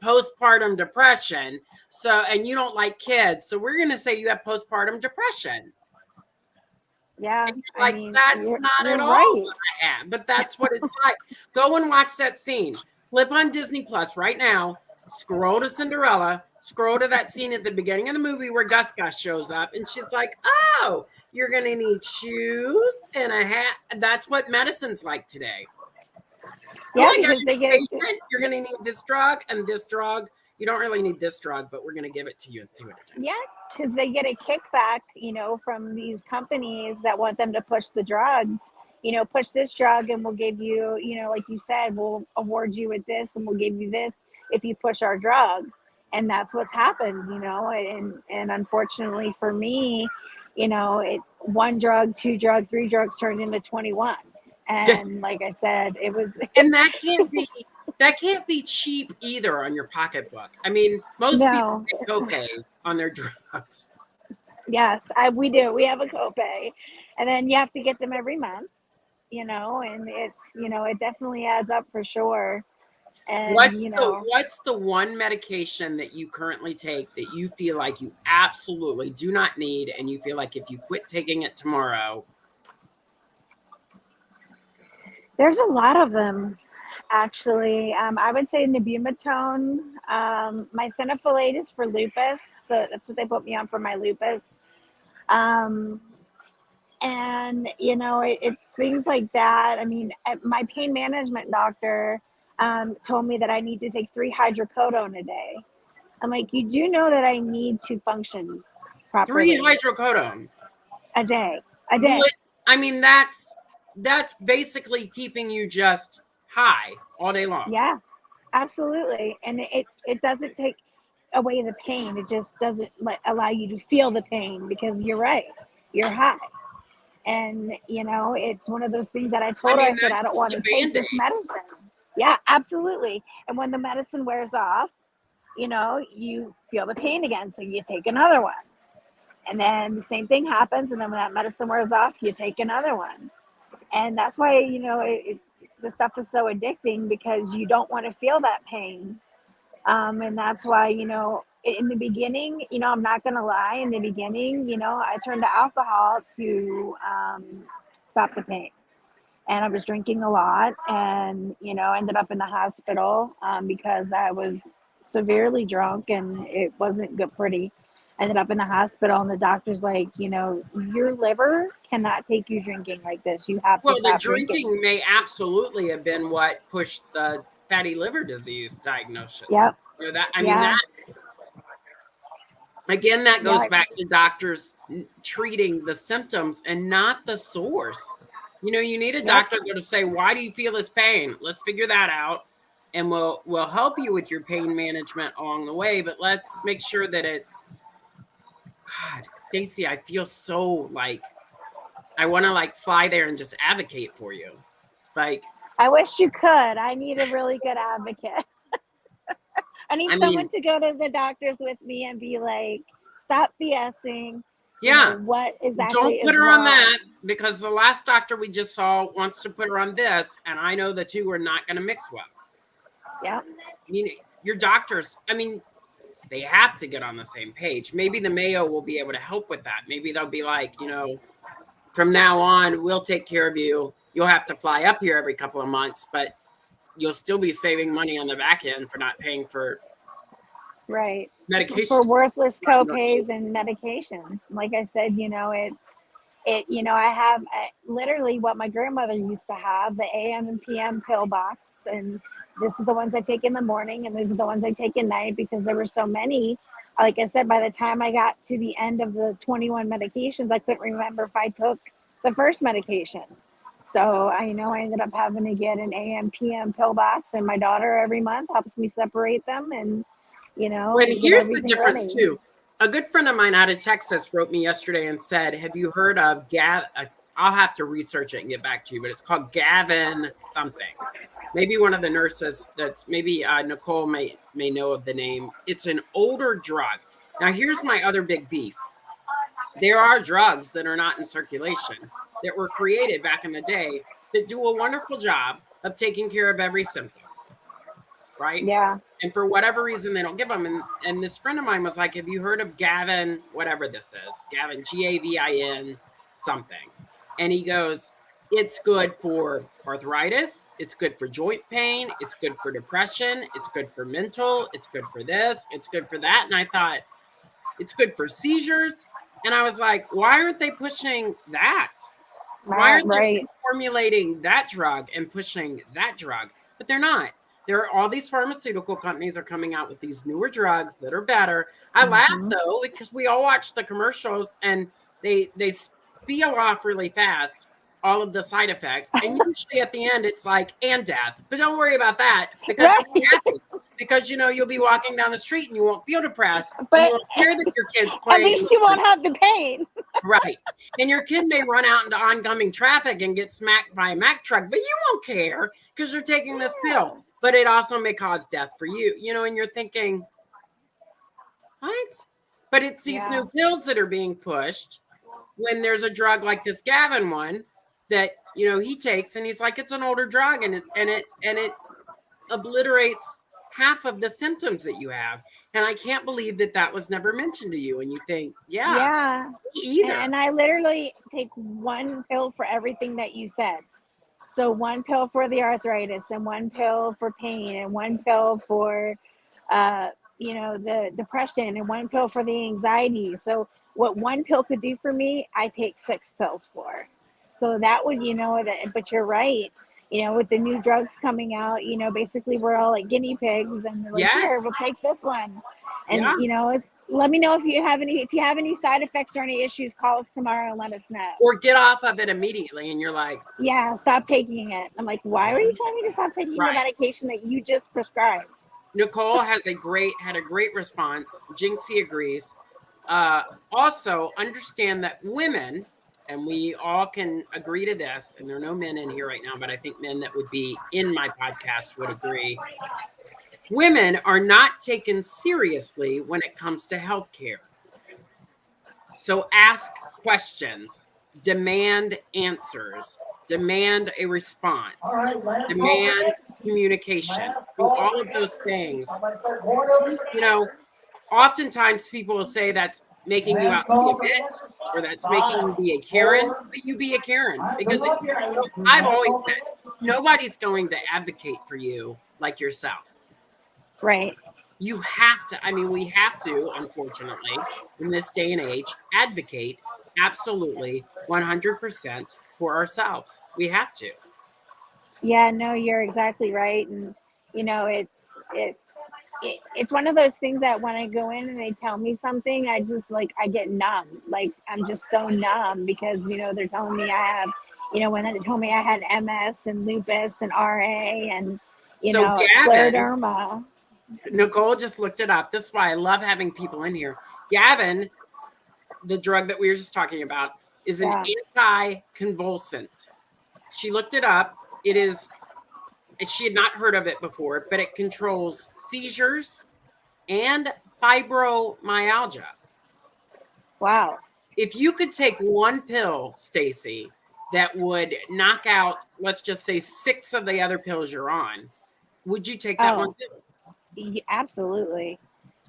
postpartum depression. So, and you don't like kids. So we're going to say you have postpartum depression. Yeah. Like, that's not at all what I am, but that's what it's like. Go and watch that scene. Flip on Disney Plus right now. Scroll to Cinderella. Scroll to that scene at the beginning of the movie where Gus shows up. And she's like, "Oh, you're going to need shoes and a hat." That's what medicine's like today. Yeah, because you're going to need this drug and this drug. You don't really need this drug, but we're going to give it to you and see what it does. Yeah, because they get a kickback, from these companies that want them to push the drugs. Push this drug and we'll give you, like you said, we'll award you with this and we'll give you this if you push our drug. And that's what's happened, and unfortunately for me, one drug, two drug, three drugs turned into 21. And like I said, it was, and that can't be cheap either on your pocketbook. I mean, most people get copays on their drugs. Yes, we do. We have a copay, and then you have to get them every month, and it's, it definitely adds up for sure. And what's the one medication that you currently take that you feel like you absolutely do not need, and you feel like if you quit taking it tomorrow? There's a lot of them, actually. I would say Nebumetone. My Mycophenolate is for lupus. That's what they put me on for my lupus. And, it's things like that. I mean, my pain management doctor told me that I need to take 3 hydrocodone a day. I'm like, you do know that I need to function properly. 3 hydrocodone a day. I mean, that's basically keeping you just high all day long. Yeah, absolutely. And it doesn't take away the pain. It just doesn't allow you to feel the pain, because you're right. You're high. And, it's one of those things that I told her, I said, I don't want to take this medicine. Yeah, absolutely. And when the medicine wears off, you feel the pain again. So you take another one. And then the same thing happens. And then when that medicine wears off, you take another one. And that's why, the stuff is so addicting, because you don't want to feel that pain. And that's why, in the beginning, I'm not going to lie, in the beginning, I turned to alcohol to stop the pain. And I was drinking a lot, and, ended up in the hospital because I was severely drunk and it wasn't good pretty. Ended up in the hospital, and the doctor's like, your liver cannot take you drinking like this. You have to stop drinking. Drinking may absolutely have been what pushed the fatty liver disease diagnosis. Yep. That again, that goes back to doctors treating the symptoms and not the source. You need a doctor to say, why do you feel this pain? Let's figure that out, and we'll help you with your pain management along the way. But let's make sure that it's, God, Stacey, I feel so like I want to fly there and just advocate for you. I wish you could. I need a really good advocate. I need someone to go to the doctors with me and be like, stop BSing. Yeah. What exactly? Don't put her on that, because the last doctor we just saw wants to put her on this, and I know the two are not going to mix well. Yeah. Your doctors, they have to get on the same page. Maybe the Mayo will be able to help with that. Maybe they'll be like, from now on, we'll take care of you. You'll have to fly up here every couple of months, but you'll still be saving money on the back end for not paying for medications. For worthless copays and medications. Like I said, I have literally what my grandmother used to have, the AM and PM pill box. And this is the ones I take in the morning, and these are the ones I take at night, because there were so many. Like I said, by the time I got to the end of the 21 medications, I couldn't remember if I took the first medication. So I ended up having to get an AM, PM pill box, and my daughter every month helps me separate them. And When and get here's the everything difference ready. too. A good friend of mine out of Texas wrote me yesterday and said, have you heard of I'll have to research it and get back to you, but it's called Gavin something. Maybe one of the nurses maybe Nicole may know of the name. It's an older drug. Now, here's my other big beef. There are drugs that are not in circulation that were created back in the day that do a wonderful job of taking care of every symptom, right? Yeah. And for whatever reason, they don't give them. And this friend of mine was like, have you heard of Gavin, whatever this is, Gavin, Gavin something. And he goes, it's good for arthritis. It's good for joint pain. It's good for depression. It's good for mental. It's good for this. It's good for that. And I thought, it's good for seizures. And I was like, why aren't they pushing that? Why aren't they formulating that drug and pushing that drug? But they're not. There are all these pharmaceutical companies are coming out with these newer drugs that are better. I laugh though, because we all watch the commercials and they spiel off really fast all of the side effects. And usually at the end, it's like, and death. But don't worry about that because you'll be happy. Because, you'll be walking down the street and you won't feel depressed. But you won't care that your kid's playing. At least you won't have the pain. Right. And your kid may run out into oncoming traffic and get smacked by a Mack truck, but you won't care because you're taking this pill. But it also may cause death for you, and you're thinking, what? But it's these new pills that are being pushed when there's a drug like this Gavin one that, he takes and he's like, it's an older drug and it obliterates half of the symptoms that you have. And I can't believe that was never mentioned to you. And you think, me either. And I literally take one pill for everything that you said. So one pill for the arthritis and one pill for pain and one pill for, the depression and one pill for the anxiety. So what one pill could do for me, I take 6 pills for. So that would, but you're right. With the new drugs coming out, basically we're all like guinea pigs and like, here, we'll take this one. And, let me know if you have any side effects or any issues, call us tomorrow and let us know. Or get off of it immediately. And you're like, stop taking it. I'm like, why are you telling me to stop taking the medication that you just prescribed? Nicole had a great response. Jinxie agrees. Also understand that women, and we all can agree to this, and there are no men in here right now, but I think men that would be in my podcast would agree. Women are not taken seriously when it comes to healthcare. So ask questions, demand answers, demand a response, demand communication. Do all of those things. Oftentimes people will say that's making you out to be a bitch or that's making you be a Karen, but you be a Karen because I've always said nobody's going to advocate for you like yourself. Right. You have to, we have to, unfortunately, in this day and age, advocate absolutely 100% for ourselves. We have to. Yeah, no, you're exactly right. And, it's one of those things that when I go in and they tell me something, I just I get numb. Like I'm just so numb because, they're telling me I have, when they told me I had MS and lupus and RA and, scleroderma. Nicole just looked it up. This is why I love having people in here. Gavin, the drug that we were just talking about, is an anticonvulsant. She looked it up. It is, she had not heard of it before, but it controls seizures and fibromyalgia. Wow. If you could take one pill, Stacey, that would knock out, let's just say 6 of the other pills you're on, would you take that one pill? Absolutely.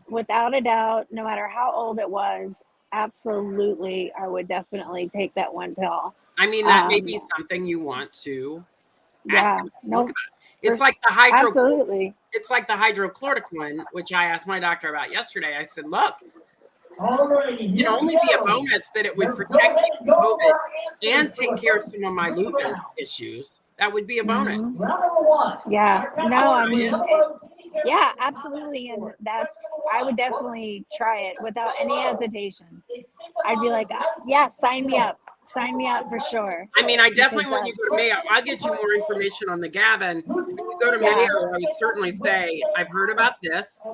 Without a doubt, no matter how old it was, absolutely, I would definitely take that one pill. That may be something you want to ask them to look about. It's like the absolutely. It's like the hydrochloroquine, which I asked my doctor about yesterday. I said, look, it can only be a bonus that it would protect me from COVID and take care of some of my lupus issues. That would be a bonus. Mm-hmm. Yeah. No, yeah, absolutely. And I would definitely try it without any hesitation. I'd be like, sign me up. Sign me up for sure. I definitely, when you go to Mayo, I'll get you more information on the Gavin. When you go to Mayo, I would certainly say, I've heard about this.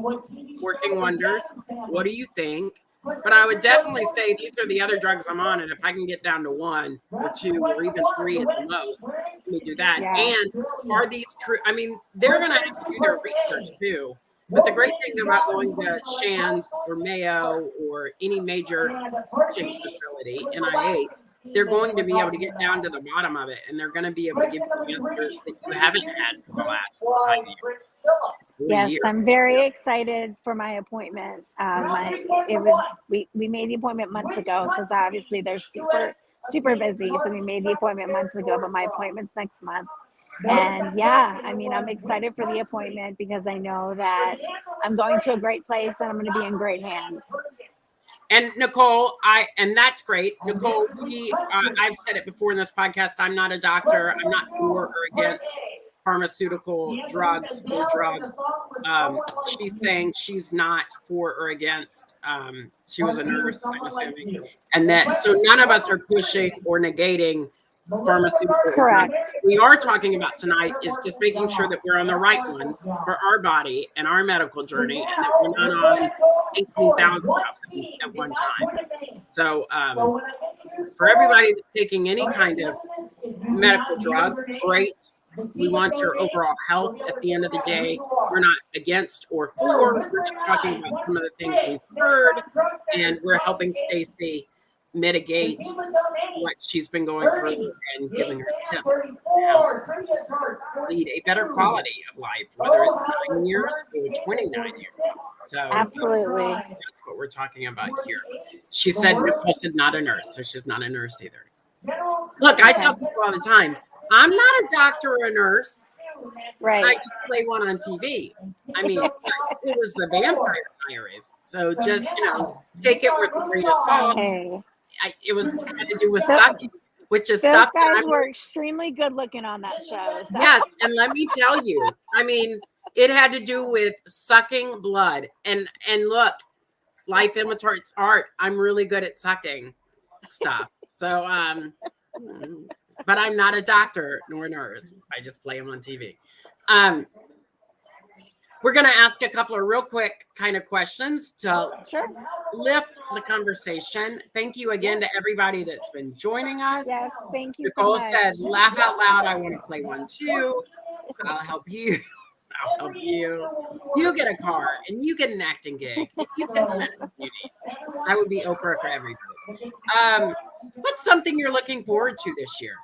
working wonders. What do you think? But I would definitely say these are the other drugs I'm on, and if I can get down to 1 or 2 or even 3 at the most, let me do that. Yeah. And are these true? I mean, they're going to have to do their research too. But the great thing about going to Shands or Mayo or any major teaching facility, NIH, they're going to be able to get down to the bottom of it, and they're going to be able to give you answers that you haven't had for the last 5 years. Yes, I'm very excited for my appointment. We made the appointment months ago because obviously they're super busy. So we made the appointment months ago, but my appointment's next month. And yeah, I mean, I'm excited for the appointment because I know that I'm going to a great place and I'm going to be in great hands. And Nicole, and that's great. Nicole, I've said it before in this podcast, I'm not a doctor. I'm not for or against pharmaceutical drugs or drugs. She's saying she's not for or against. She was a nurse, I'm assuming. And so none of us are pushing or negating pharmaceutical Correct. drugs. We are talking about tonight is just making sure that we're on the right ones for our body and our medical journey, and that we're not on 18,000 at one time. So for everybody that's taking any kind of medical drug, great. We want your overall health at the end of the day. We're not against or for. We're just talking about some of the things we've heard, and we're helping Stacey mitigate what she's been going through and giving her tips to lead a better quality of life, whether it's 9 years or 29 years. So absolutely, that's what we're talking about here. She said Nicole said not a nurse, so she's not a nurse either. Look, I tell people all the time, I'm not a doctor or a nurse. Right. I just play one on TV. I mean, it was the Vampire Diaries. So just, take it with the greatest salt. Hey. It had to do with sucking, which is Those stuff guys were extremely good looking on that show. So. Yes, and let me tell you, I mean, it had to do with sucking blood. And look, life imitates art. I'm really good at sucking stuff. So, but I'm not a doctor nor a nurse. I just play them on TV. We're going to ask a couple of real quick kind of questions to lift the conversation. Thank you again to everybody that's been joining us. Yes, thank you Nicole so much. said, laugh out loud. I want to play one too. I'll help you. I'll help you. You get a car and you get an acting gig. And you get the medicine you need. I would be Oprah for everybody. What's something you're looking forward to this year?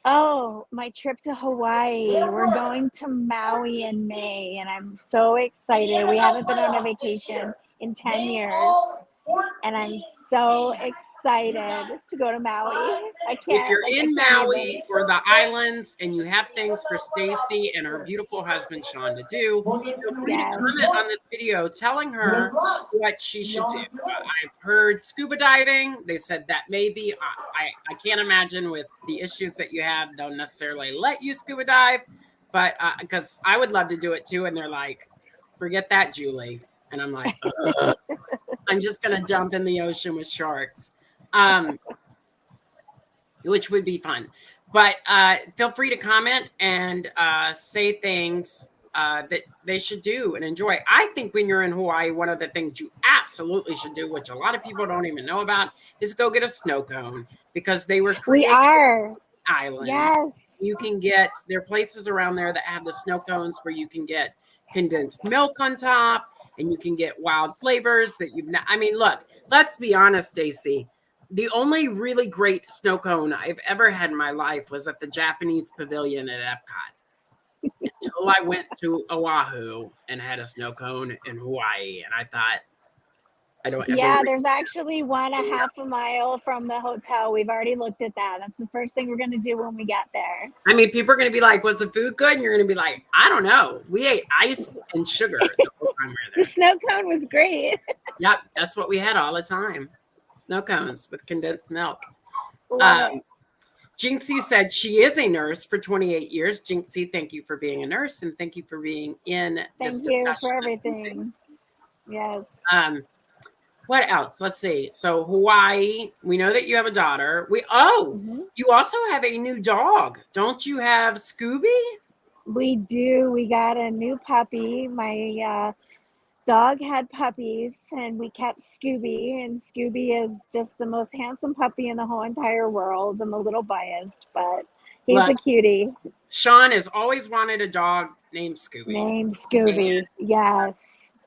Oh, my trip to Hawaii. We're going to Maui in May, and I'm so excited. We haven't been on a vacation in 10 years, and I'm so excited to go to Maui. If you're in Maui or the islands and you have things for Stacey and her beautiful husband Sean to do, feel free to comment on this video telling her what she should do. I've heard scuba diving. They said that maybe I can't imagine with the issues that you have, don't necessarily let you scuba dive, but because I would love to do it too. And they're like, forget that, Juleigh. And I'm like, I'm just going to jump in the ocean with sharks. Which would be fun, but feel free to comment and say things that they should do and enjoy. I think when you're in Hawaii, one of the things you absolutely should do, which a lot of people don't even know about, is go get a snow cone, because they were created islands. Yes. You can there are places around there that have the snow cones where you can get condensed milk on top, and you can get wild flavors that you've not. I mean, look, let's be honest, Stacey. The only really great snow cone I've ever had in my life was at the Japanese pavilion at Epcot. Until I went to Oahu and had a snow cone in Hawaii. And I thought, I don't ever. Yeah, there's actually one a half a mile from the hotel. We've already looked at that. That's the first thing we're going to do when we get there. I mean, people are going to be like, was the food good? And you're going to be like, I don't know. We ate ice and sugar the whole time we were there. The snow cone was great. Yep, that's what we had all the time. Snow cones with condensed milk. Jinxie said she is a nurse for 28 years. Jinxie, thank you for being a nurse, and thank you for being in this discussion. Thank you for everything. Yes. What else? Let's see. So Hawaii, we know that you have a daughter. You also have a new dog. Don't you have Scooby? We do. We got a new puppy. My dog had puppies, and we kept Scooby, and Scooby is just the most handsome puppy in the whole entire world. I'm a little biased, but he's a cutie. Sean has always wanted a dog named Scooby. Yes.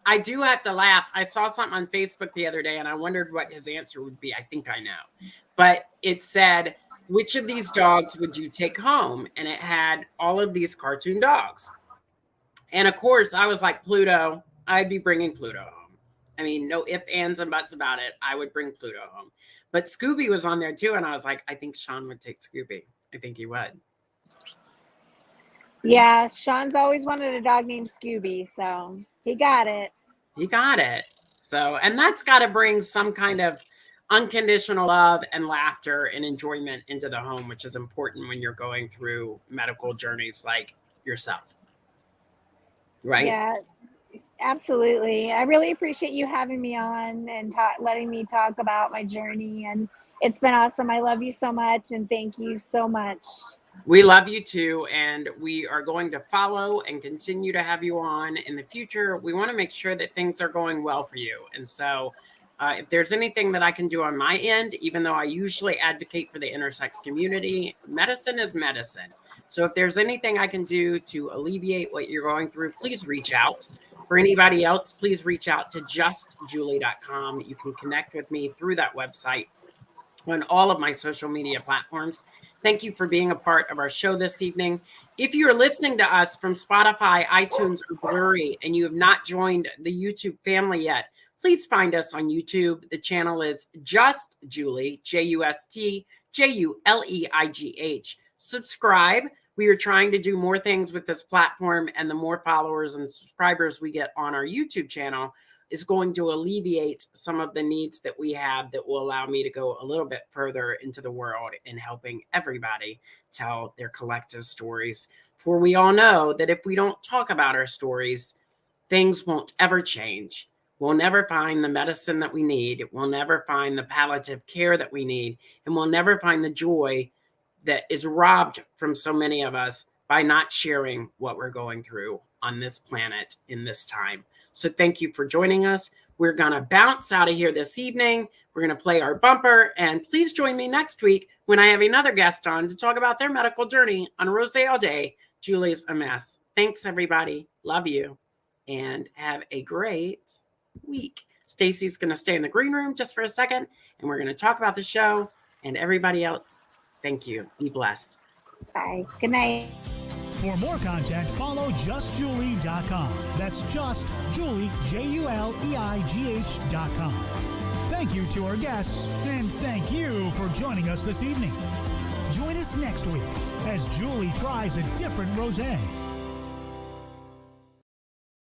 I do have to laugh. I saw something on Facebook the other day, and I wondered what his answer would be. I think I know. But it said, which of these dogs would you take home? And it had all of these cartoon dogs. And of course, I was like, Pluto. I'd be bringing Pluto home. I mean, no ifs, ands, and buts about it. I would bring Pluto home. But Scooby was on there too. And I was like, I think Sean would take Scooby. I think he would. Yeah, Sean's always wanted a dog named Scooby. So he got it. So, and that's got to bring some kind of unconditional love and laughter and enjoyment into the home, which is important when you're going through medical journeys like yourself. Right? Yeah. Absolutely. I really appreciate you having me on and letting me talk about my journey. And it's been awesome. I love you so much. And thank you so much. We love you too. And we are going to follow and continue to have you on in the future. We want to make sure that things are going well for you. And so if there's anything that I can do on my end, even though I usually advocate for the intersex community, medicine is medicine. So if there's anything I can do to alleviate what you're going through, please reach out. For anybody else, please reach out to justjuleigh.com. You can connect with me through that website on all of my social media platforms. Thank you for being a part of our show this evening. If you're listening to us from Spotify, iTunes, or Blurry, and you have not joined the YouTube family yet, please find us on YouTube. The channel is Just Juleigh, JustJuleigh. Subscribe. We are trying to do more things with this platform, and the more followers and subscribers we get on our YouTube channel is going to alleviate some of the needs that we have that will allow me to go a little bit further into the world in helping everybody tell their collective stories. For we all know that if we don't talk about our stories, things won't ever change. We'll never find the medicine that we need. We'll never find the palliative care that we need. And we'll never find the joy that is robbed from so many of us by not sharing what we're going through on this planet in this time. So thank you for joining us. We're going to bounce out of here this evening. We're going to play our bumper, and please join me next week when I have another guest on to talk about their medical journey on Rose All Day, Juleigh's a Mess. Thanks, everybody. Love you, and have a great week. Stacey's going to stay in the green room just for a second, and we're going to talk about the show, and everybody else, thank you. Be blessed. Bye. Good night. For more content, follow justjuleigh.com. That's just Juleigh, JULEIGH.com. Thank you to our guests, and thank you for joining us this evening. Join us next week as Juleigh tries a different rosé.